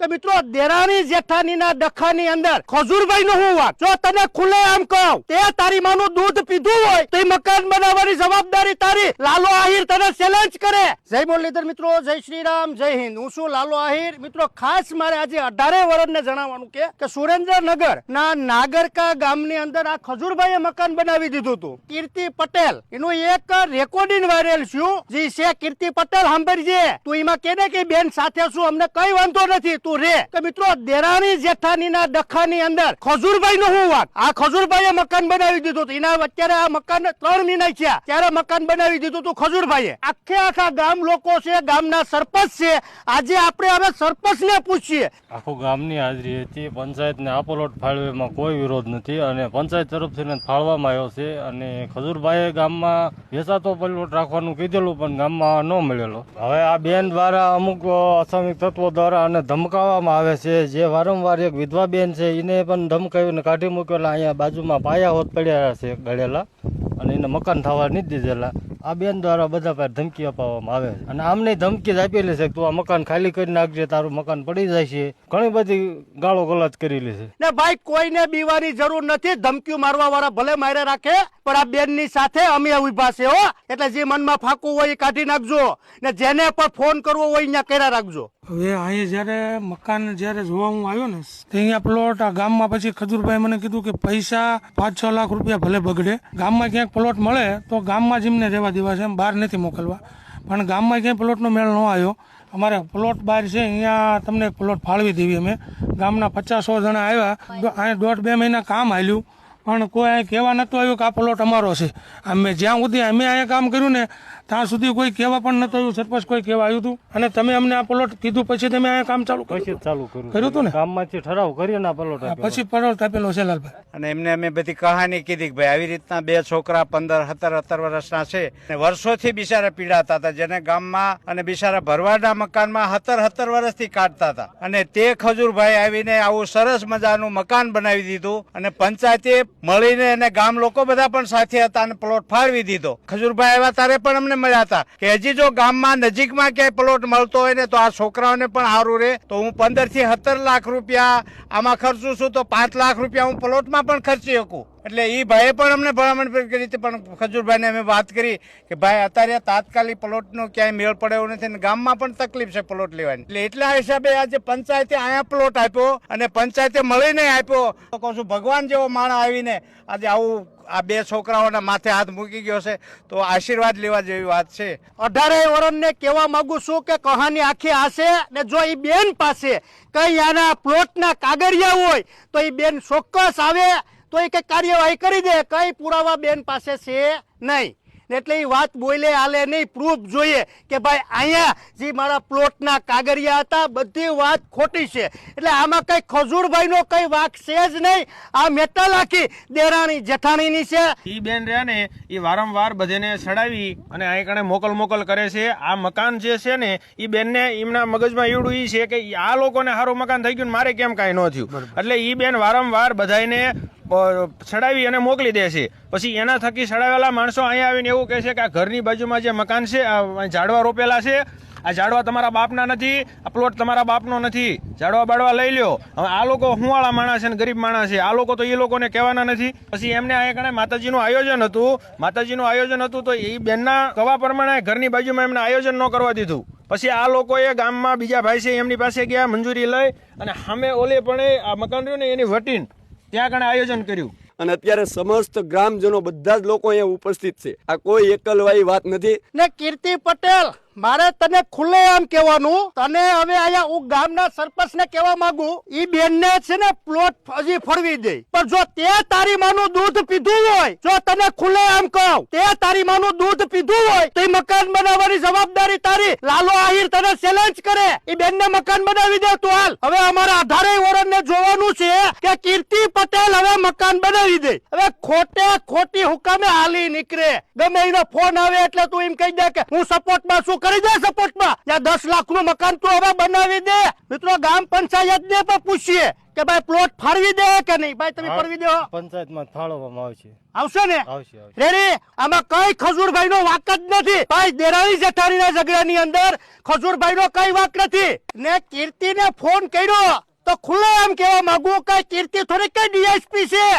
કે મિત્રો દેરાણી જેઠાણીના ડખાની અંદર ખજૂરભાઈ નો હું વાત, જો તને ખુલ્લે આમ કહું તે તારી માનું દૂધ પીધું હોય તો મકાન બનાવવાની જવાબદારી તારી. લાલો આહિર તને ચેલેન્જ કરે. જય મુરલીધર મિત્રો, જય શ્રી રામ, જય હિન્દ. હું છું લાલો આહિર. મિત્રો ખાસ મારે આજે 18 વર્ષને જણાવવાનું કે સુરેન્દ્રનગર ના નાગરકા ગામની અંદર આ ખજૂરભાઈએ મકાન બનાવી દીધું હતું. કીર્તિ પટેલ એનું એક રેકોર્ડિંગ વાયરલ થયું જે છે. કીર્તિ પટેલ સાંભળજે, તું એમાં કેને કે બેન સાથે છું, અમને કઈ વાંધો નથી, તું રે. કે મિત્રો દેરાણી જેઠાણીના ડખાની અંદર ખજૂરભાઈ નો હું વાત, આ ખજૂરભાઈએ મકાન બનાવી દીધું હતું. એના અત્યારે આ મકાન 3 મહિના થયા ત્યારે મકાન બનાવી દીધું હતું ખજૂરભાઈએ. આખા ગામ લોકો છે, ગામના સરપંચ છે. આજે આપણે હવે સરપંચ ને પૂછીએ. આખું ગામની હાજરી હતી. પંચાયતને આ પ્લોટ ફાળવામાં કોઈ વિરોધ નથી અને પંચાયત તરફથી ફાળવામાં આવ્યો છે. અને ખજૂરભાઈએ ગામમાં વેચાતો પ્લોટ રાખવાનું કીધેલું પણ ગામમાં ન મળેલો. હવે આ બેન દ્વારા અમુક અસામિક તત્વો દ્વારા અને ધમકાવવામાં આવે છે. જે વારંવાર એક વિધવા બેન છે એને પણ ધમકાવીને કાઢી મૂકેલા. અહીંયા બાજુમાં પાયા હોત પડ્યા છે ગળેલા અને એને મકાન થવા નથી દીધેલા. આ બેન દ્વારા બધા પાસે ધમકી અપાવવામાં આવે છે અને આમને ધમકી જ આપેલી છે કે તું આ મકાન ખાલી કરી નાખજે, તારું મકાન પડી જાય છે. ઘણી બધી ગાળો ગલાજ કરેલી છે. ને ભાઈ કોઈને બીવાની જરૂર નથી. ધમકીઓ મારવા વાળા ભલે મારે રાખે પણ આ બેન ની સાથે અમે ઉભા છે હો. એટલે જે મનમાં ફાકું હોય એ કાઢી નાખજો ને જેને પણ ફોન કરવો હોય અહીંયા કર્યા રાખજો. હવે અહીં જયારે મકાન જયારે જોવા હું આવ્યો ને અહીંયા પ્લોટ આ ગામમાં, પછી ખજૂરભાઈ મને કીધું કે પૈસા 5-6 લાખ રૂપિયા ભલે બગડે, ગામમાં ક્યાંક પ્લોટ મળે તો ગામમાં જ એમને રહેવા દેવા છે, એમ બહાર નથી મોકલવા. પણ ગામમાં ક્યાંય પ્લોટનો મેળ ન આવ્યો. અમારે પ્લોટ બહાર છે, અહીંયા તમને પ્લોટ ફાળવી દેવી. અમે ગામના 50-100 જણા આવ્યા, અહીંયા 1.5-2 મહિના કામ હાલ્યું પણ કોઈ અહીં કહેવા નતું આવ્યું કે આ પ્લોટ અમારો છે. અમે જ્યાં સુધી અમે અહીંયા કામ કર્યું ને ત્યાં સુધી કોઈ કહેવા પણ નતું આવ્યું. સરપંચ કોઈ કહેવા આવ્યું હતું અને તમે અમને આ પ્લોટ કીધું પછી તમે અહીંયા કામ ચાલુ કર્યું હતું ને? ગામમાંથી ઠરાવ કરીને આ પ્લોટ પછી પ્લોટ આપેલો છે લાલભાઈ. અને એમને અમે બધી કહાની કીધી કે ભાઈ આવી રીતના 2 છોકરા 15-17 વર્ષના છે અને વર્ષોથી બિચારા પીડાતા હતા, જેને ગામમાં અને બિચારા ભરવાડના મકાનમાં 17 વર્ષથી કાઢતા હતા. અને તે ખજૂરભાઈ આવીને આવું સરસ મજાનું મકાન બનાવી દીધું અને પંચાયતે મળીને અને ગામ લોકો બધા પણ સાથે હતા અને પ્લોટ ફાળવી દીધો. ખજૂરભાઈ આવ્યા ત્યારે પણ અમને મળ્યા હતા કે હજી જો ગામમાં નજીકમાં ક્યાંય પ્લોટ મળતો હોય ને તો આ છોકરાઓને પણ સારું રહે. તો હું 15-17 લાખ રૂપિયા આમાં ખર્ચું છું તો 5 લાખ રૂપિયા હું પ્લોટમાં પણ ખર્ચી શકું. એટલે એ ભાઈએ પણ અમને ભલામણ કરી હતી. પણ ખજૂરભાઈને અમે વાત કરી કે ભાઈ અત્યારે તાત્કાલિક પ્લોટનો ક્યાંય મેળ પડે એવું નથી અને ગામમાં પણ તકલીફ છે પ્લોટ લેવાની. એટલે એટલા હિસાબે આજે પંચાયતે અહીંયા પ્લોટ આપ્યો અને પંચાયતે મળીને આપ્યો. તો કહું છું ભગવાન જેવો માણસ આવીને આજે આવું આ 2 છોકરાઓના માથે હાથ મૂકી ગયો છે તો આશીર્વાદ લેવા જેવી વાત છે. 18 વર્ષને કહેવા માંગુ છું કે કહાની આખી આશે ને જો એ બેન પાસે કઈ આના પ્લોટના કાગળિયા હોય તો એ બેન ચોક્કસ આવે તો એ કઈ કાર્યવાહી કરી દે. કઈ પુરાવા બેન પાસે છે નહીં. એટલે એ વાત બોલે હાલે નહીં, પ્રૂફ જોઈએ કે ભાઈ અહીંયા જે મારા પ્લોટના કાગળિયા હતા બધી વાત ખોટી છે. એટલે આમાં કઈ ખજૂરભાઈ નો કઈ વાક છે જ નહીં. આ મેટલ આખી દેરાણી જેઠાણીની છે. ઈ બેન રહ્યા ને એ વારંવાર બધાને સડાવી અને અહીં કણે મોકલ કરે છે. આ મકાન જે છે ને એ બેનને એમના મગજમાં એવડું ઈ છે કે આ લોકોને સારું મકાન થઈ ગયું મારે કેમ કાંઈ ન થયું. એટલે ઈ બેન વારંવાર બધાને સડાવી અને મોકલી દે છે. પછી એના થકી સડાવેલા માણસો અહીંયા આવીને એવું કહે છે કે આ ઘરની બાજુમાં જે મકાન છે આ ઝાડવા રોપેલા છે, આ ઝાડવા તમારા બાપના નથી, આ પ્લોટ તમારા બાપનો નથી, ઝાડવા બાડવા લઈ લ્યો. હવે આ લોકો હુંવાળા માણસ છે ને ગરીબ માણસ છે, આ લોકો તો એ લોકોને કહેવાના નથી. પછી એમને અહીંયા કણે માતાજીનું આયોજન હતું તો એ બેનના કવા પ્રમાણે ઘરની બાજુમાં એમને આયોજન ન કરવા દીધું. પછી આ લોકોએ ગામમાં બીજા ભાઈ છે એમની પાસે ગયા મંજૂરી લઈ અને સામે ઓલે પણ આ મકાન રહ્યું ને એની વટીન ત્યાં કણે આયોજન કર્યું. અને અત્યારે સમસ્ત ગ્રામજનો બધા જ લોકો અહીંયા ઉપસ્થિત છે. આ કોઈ એકલવાઈ વાત નથી. ને કીર્તિ પટેલ મારે તને ખુલ્લે આમ કહેવાનું, તને હવે અહીંયા હું ગામના સરપંચ ને કહેવા માંગુ ઈ બેન ને છે ને પ્લોટ હજી ફળવી દે. પણ જો તે તારી માનું દૂધ પીધું હોય, જો તને ખુલ્લે આમ કહું તે તારી માનું દૂધ પીધું હોય તો મકાન બનાવવાની જવાબદારી તારી. લાલો આહિર તને ચેલેન્જ કરે ઈ બેન ને મકાન બનાવી દે તું હાલ. હવે અમારા 18 વર્ષને જોવાનું છે કે કીર્તિ પટેલ હવે મકાન બનાવી દે. હવે ખોટી હુકામે હાલી નીકળે. ગમે એનો ફોન આવે એટલે તું એમ કહી દે કે હું સપોર્ટમાં છું કરી દે સપોર્ટમાં. ત્યાં 10 લાખનું મકાન તો હવે બનાવી દે. મિત્રો ગામ પંચાયતને પણ પૂછીએ કે ભાઈ પ્લોટ ફાળવી દે કે નહીં. ભાઈ તમે ફાળવી દો. પંચાયતમાં ફાળવવામાં આવશે. આવશે ને? આવશે. રેડી. આમાં કઈ ખજૂરભાઈ નો વાક જ નથી. ભાઈ દેરાણી જેઠાણીના ઝઘડાની અંદર ખજૂરભાઈ નો કઈ વાક નથી. ને કીર્તિને ફોન કર્યો તો ખુલ્લે એમ કેવા માંગુ કે કીર્તિ થોડી કઈ ડીએસપી છે.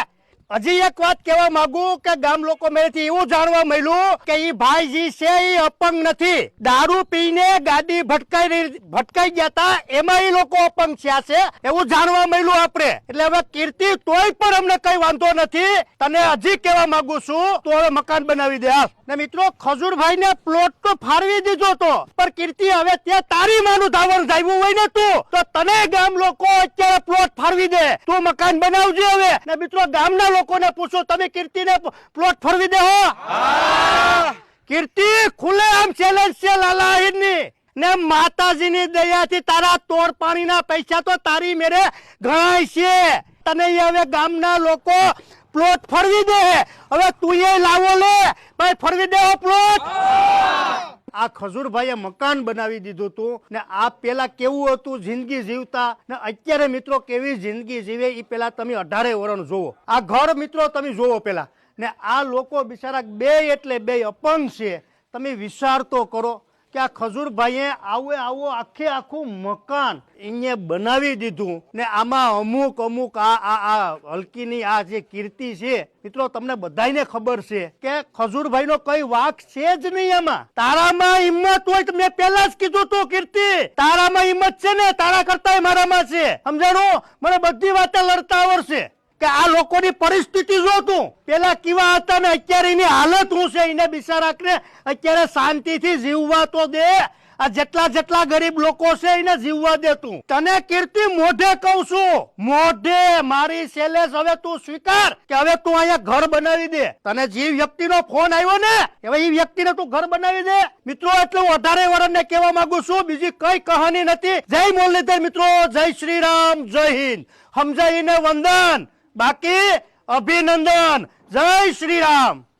હજી એક વાત કહેવા માંગુ કે ગામ લોકો મેથી એવું જાણવા મળ્યું કે ઈ ભાઈજી છે ઈ અપંગ નથી. દારૂ પીને ગાડી ભટકાઈ ગયા હતા એમાં ઈ લોકો અપંગ થયા છે એવું જાણવા મળ્યું આપણે. એટલે હવે કીર્તિ તોય પણ અમને કઈ વાંધો નથી. તને હજી કહેવા માંગુ છું તો હવે મકાન બનાવી દે. ને મિત્રો ખજૂરભાઈ ને પ્લોટ તો ફાળવી દીધો તો પણ કીર્તિ હવે ત્યાં તારી માનું ધાવણ જાવ્યું હોય ને તું તો તને ગામ લોકો અત્યારે પ્લોટ ફાળવી દે. તું મકાન બનાવજે હવે. ને મિત્રો ગામના લોકોને પૂછો તમે કીર્તિને પ્લોટ ફાળવી દે હો. કીર્તિ ખુલ્લે આમ ચેલેન્જ છે લાલા આહિરની. ને માતાજીની દયાથી તારા તોડ પાણીના પૈસા તો તારી મેરે ગણાય છે. તને હવે ગામના લોકો પ્લોટ ફરવી દે. હવે તું એ લાવો લે ભાઈ ફરવી દે પ્લોટ. આ ખજૂરભાઈએ મકાન બનાવી દીધું હતું ને આ પેલા કેવું હતું જિંદગી જીવતા ને અત્યારે મિત્રો કેવી જિંદગી જીવે એ પેલા તમે 18 વર્ષ જોવો. આ ઘર મિત્રો તમે જોવો પેલા. ને આ લોકો બિચારા બે એટલે બે અપંગ છે. તમે વિચાર તો કરો કે આ ખજૂરભાઈએ આવો આખું મકાન અહીંયા બનાવી દીધું ને આમાં અમુક આ હલકીની આ જે કીર્તિ છે મિત્રો તમને બધાયને ખબર છે કે ખજૂરભાઈનો કઈ વાક છે જ નહીં. આમાં તારામાં હિંમત હોય તો મેં પહેલા જ કીધું તું કીર્તિ તારામાં હિંમત છે ને તારા કરતા મારામાં છે. સમજાણું? મને બધી વાતે લડતા આવડશે કે આ લોકોની પરિસ્થિતિ જો તું પેલા કેવા હતા ને અત્યારે એની હાલત શું છે. એને બિચારાને અત્યારે શાંતિથી જીવવા તો દે. આ જેટલા ગરીબ લોકો છે એને જીવવા દે. તું તને કીર્તિ મોઢે કહું છું મોઢે મારી સેલેસ હવે તું સ્વીકાર કે હવે તું અહીંયા ઘર બનાવી દે. તને જે વ્યક્તિનો ફોન આવ્યો ને હવે એ વ્યક્તિને તું ઘર બનાવી દે. મિત્રો એટલે હું 18 વર્ષને કહેવા માંગુ છું બીજી કઈ કહાની નથી. જય મુરલીધર મિત્રો. જય શ્રી રામ. જય હિન્દ. સમજાઈને વંદન બાકી અભિનંદન. જય શ્રી રામ.